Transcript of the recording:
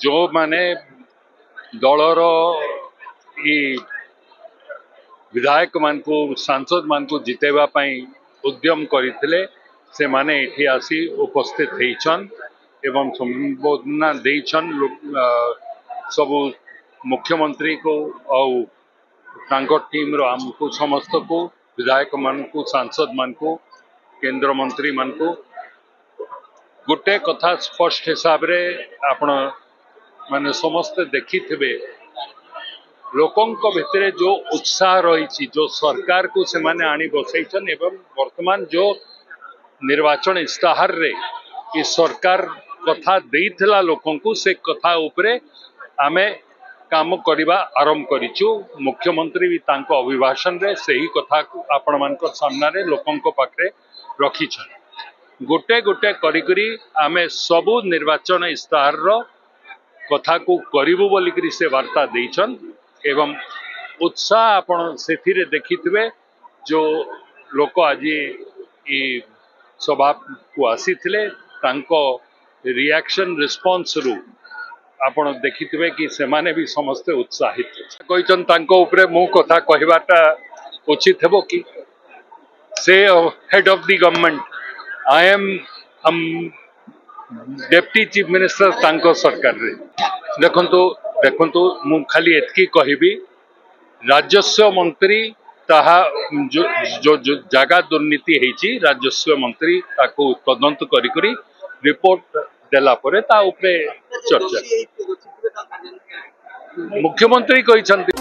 जो माने दलर विधायक मान को सांसद मान को जितेबा उद्यम करते से माने एठी आसी उपस्थित होइछन एवं संबोधना देइछन सब मुख्यमंत्री को और तांको टीम रो हमको समस्त को विधायक मान को सांसद मान को केंद्र मंत्री मान को गोटे कथा स्पष्ट हिसाब रे आपण माने समस्त देखी थे लोकों भितर जो उत्साह रही जो सरकार को से माने आनी बसैछन एवं वर्तमान जो निर्वाचन इस्ताहार रे इस सरकार कथा देइथला लोकों को से कथा उपरे आमे काम करिबा आरंभ करिचु। मुख्यमंत्री भी तांको अभिभाषण रे सही कथा को आपण मानक सामना रे लोकों को पाखरे रखिछन। गोटे गोटे करी करी आमे सबु निर्वाचन इस्ताहार रो कथा को करिबु बोली करी से वार्ता देइछन एवं उत्साह आपण सेथिरे देखिथिबे जो लोक आज सभा को आसीथिले तांको रिएक्शन रिस्पांस रु आपण देखिथिबे कि सेमाने भी समस्त उत्साहित कहिछन तांको ऊपरे मु कथा कहिबाटा उचित हेबो कि से head of the government I am deputy chief minister तांको सरकार रे देखंतु मु खाली एतकी कहिबी राजस्व मंत्री ताहा जो जगह दुर्नीति हेची राजस्व मंत्री ताको तदंत करी करी रिपोर्ट देला परे ता उपरे चर्चा मुख्यमंत्री कहिसंती।